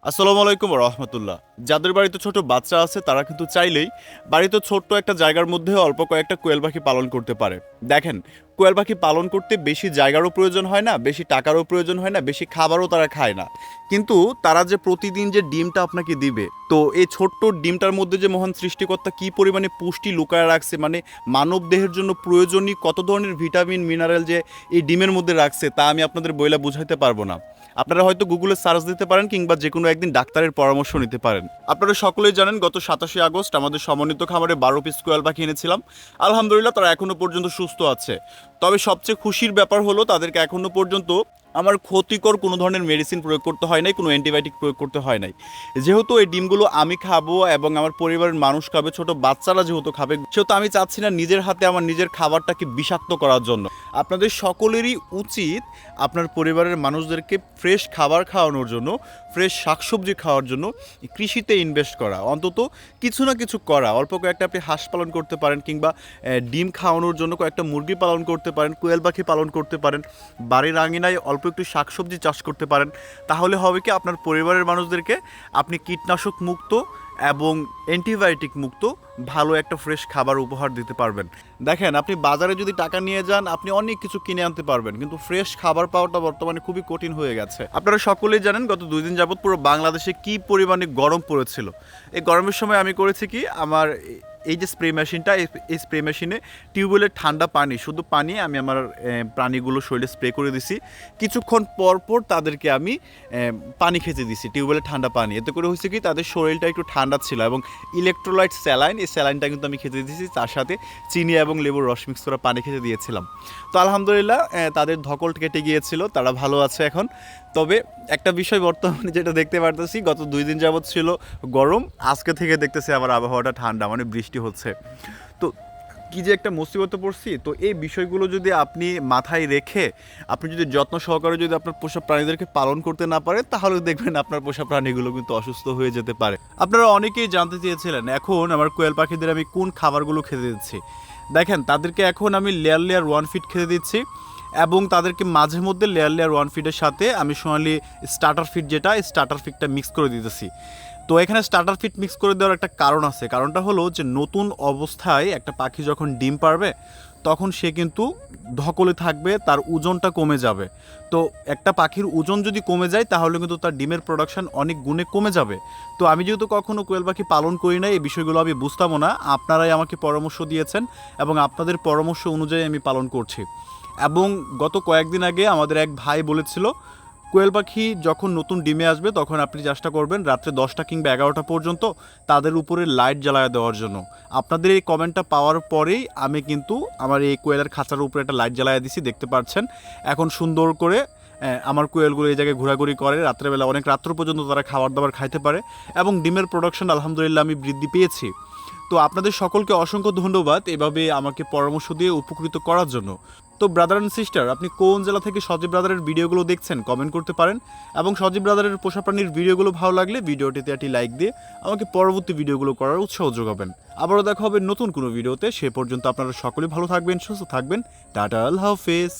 আসসালামু আলাইকুম রহমতুল্লাহ। যাদের বাড়িতে ছোট বাচ্চা আছে তারা কিন্তু চাইলেই বাড়িতে ছোট্ট একটা জায়গার মধ্যে অল্প কয়েকটা কোয়েল পাখি পালন করতে পারে। দেখেন, কোয়েল পাখি পালন করতে বেশি জায়গারও প্রয়োজন হয় না, বেশি টাকারও প্রয়োজন হয় না, বেশি খাবারও তারা খায় না। কিন্তু তারা যে প্রতিদিন যে ডিমটা আপনাকে দিবে, তো এই ছোট্ট ডিমটার মধ্যে যে মহান সৃষ্টিকর্তা কী পরিমাণে পুষ্টি লুকায় রাখছে, মানে মানব দেহের জন্য প্রয়োজনীয় কত ধরনের ভিটামিন মিনারেল যে এই ডিমের মধ্যে রাখছে, তা আমি আপনাদের বইলা বুঝাইতে পারবো না। আপনারা হয়তো গুগলে সার্চ দিতে পারেন কিংবা যে কোনো একদিন ডাক্তারের পরামর্শ নিতে পারেন। আপনারা সকলেই জানেন গত 27 আগস্ট আমাদের সমন্বিত খামারে 12 পিস কোয়েল পাখি এনেছিলাম। আলহামদুলিল্লাহ তারা এখনো পর্যন্ত সুস্থ আছে। তবে সবচেয়ে খুশির ব্যাপার হলো তাদেরকে এখনো পর্যন্ত আমার ক্ষতিকর কোনো ধরনের মেডিসিন প্রয়োগ করতে হয় নাই, কোনো অ্যান্টিবায়োটিক প্রয়োগ করতে হয় নাই। যেহেতু এই ডিমগুলো আমি খাবো এবং আমার পরিবারের মানুষ খাবে, ছোট বাচ্চারা যেহেতু খাবে, সেহেতু আমি চাচ্ছি না নিজের হাতে আমার নিজের খাবারটাকে বিষাক্ত করার জন্য। আপনাদের সকলেরই উচিত আপনার পরিবারের মানুষদেরকে ফ্রেশ খাবার খাওয়ানোর জন্য, ফ্রেশ শাকসবজি খাওয়ার জন্য কৃষিতে ইনভেস্ট করা, অন্তত কিছু না কিছু করা। অল্প কয়েকটা আপনি হাঁস পালন করতে পারেন কিংবা ডিম খাওয়ানোর জন্য কয়েকটা মুরগি পালন করতে পারেন, কোয়েল পাখি পালন করতে পারেন, বাড়ির আঙিনায় অল্প একটু শাকসবজি চাষ করতে পারেন। তাহলে হবে কি, আপনার পরিবারের মানুষদেরকে আপনি কীটনাশক মুক্ত এবং অ্যান্টিবায়োটিক মুক্ত ভালো একটা ফ্রেশ খাবার উপহার দিতে পারবেন। দেখেন, আপনি বাজারে যদি টাকা নিয়ে যান আপনি অনেক কিছু কিনে আনতে পারবেন, কিন্তু ফ্রেশ খাবার পাওয়াটা বর্তমানে খুবই কঠিন হয়ে গেছে। আপনারা সকলেই জানেন গত 2 দিন যাবৎ পুরো বাংলাদেশে কি পরিমাণে গরম পড়েছিল। এই গরমের সময় আমি করেছি কি, আমার এই যে স্প্রে মেশিনটা, এই স্প্রে মেশিনে টিউবওয়েলের ঠান্ডা পানি, শুধু পানি আমি আমার প্রাণীগুলো শরীরে স্প্রে করে দিছি। কিছুক্ষণ পর পর তাদেরকে আমি পানি খেতে দিছি, টিউবওয়েলের ঠান্ডা পানি। এতে করে হয়েছে কি, তাদের শরীরটা একটু ঠান্ডা ছিল এবং ইলেকট্রোলাইট স্যালাইন, এই স্যালাইনটা কিন্তু আমি খেতে দিয়েছি, তার সাথে চিনি এবং লেবুর রস মিক্স করা পানি খেতে দিয়েছিলাম। তো আলহামদুলিল্লাহ তাদের ধকল কেটে গিয়েছিল, তারা ভালো আছে এখন। তবে একটা বিষয় বর্তমানে যেটা দেখতে পারতেছি, গত 2 দিন যাবৎ ছিল গরম, আজকে থেকে দেখতেছি আবার আবহাওয়াটা ঠান্ডা, মানে বৃষ্টি হচ্ছে। তো কী যে একটা মুসিবতে পড়ছি। তো এই বিষয়গুলো যদি আপনি মাথায় রেখে আপনি যদি যত্ন সহকারে যদি আপনার পোষা প্রাণীদেরকে পালন করতে না পারেন, তাহলে দেখবেন আপনার পোষা প্রাণীগুলো কিন্তু অসুস্থ হয়ে যেতে পারে। আপনারা অনেকেই জানতে চেয়েছিলেন এখন আমার কোয়েল পাখিদের আমি কোন খাবারগুলো খেতে দিচ্ছি। দেখেন, তাদেরকে এখন আমি লেয়ার লেয়ার 1 ফিট খেতে দিচ্ছি এবং তাদেরকে মাঝে মধ্যে লেয়ার লেয়ার 1 ফিটের সাথে আমি সোনালি স্টার্টার ফিট, যেটা স্টার্টার ফিটটা মিক্স করে দিতেছি। তো এখানে স্টার্টার ফিট মিক্স করে দেওয়ার একটা কারণ আছে। কারণটা হলো যে নতুন অবস্থায় একটা পাখি যখন ডিম পারবে তখন সে কিন্তু ধকলে থাকবে, তার ওজনটা কমে যাবে। তো একটা পাখির ওজন যদি কমে যায় তাহলে কিন্তু তার ডিমের প্রোডাকশন অনেক গুণে কমে যাবে। তো আমি যেহেতু কখনো কোয়েল পাখি পালন করি না, এই বিষয়গুলো আমি বুঝতামও না। আপনারাই আমাকে পরামর্শ দিয়েছেন এবং আপনাদের পরামর্শ অনুযায়ী আমি পালন করছি। এবং গত কয়েকদিন আগে আমাদের এক ভাই বলেছিল, কোয়েল পাখি যখন নতুন ডিমে আসবে তখন আপনি চেষ্টা করবেন রাত্রে 10টা কিংবা 11টা পর্যন্ত তাদের উপরে লাইট জ্বালায় দেওয়ার জন্য। আপনাদের এই কমেন্টটা পাওয়ার পরেই আমি কিন্তু আমার এই কোয়েলের খাঁচার উপরে একটা লাইট জ্বালায় দিছি, দেখতে পাচ্ছেন। এখন সুন্দর করে আমার কোয়েলগুলো এই জায়গায় ঘোরাঘুরি করে, রাত্রেবেলা অনেক রাত্র পর্যন্ত তারা খাবার দাবার খাইতে পারে এবং ডিমের প্রোডাকশন আলহামদুলিল্লাহ আমি বৃদ্ধি পেয়েছি। তো আপনাদের সকলকে অসংখ্য ধন্যবাদ এভাবে আমাকে পরামর্শ দিয়ে উপকৃত করার জন্য। তো ব্রাদার অ্যান্ড সিস্টার, আপনি কোন জেলা থেকে সজীব ব্রাদারের ভিডিওগুলো দেখছেন কমেন্ট করতে পারেন এবং সজীব ব্রাদারের পোষা প্রাণীর ভিডিওগুলো ভালো লাগলে ভিডিওটিতে একটি লাইক দিয়ে আমাকে পরবর্তী ভিডিওগুলো করার উৎসাহ যোগাবেন। আবারও দেখা হবে নতুন কোনো ভিডিওতে। সে পর্যন্ত আপনারা সকলেই ভালো থাকবেন, সুস্থ থাকবেন। টাটা, আল্লাহ হাফেজ।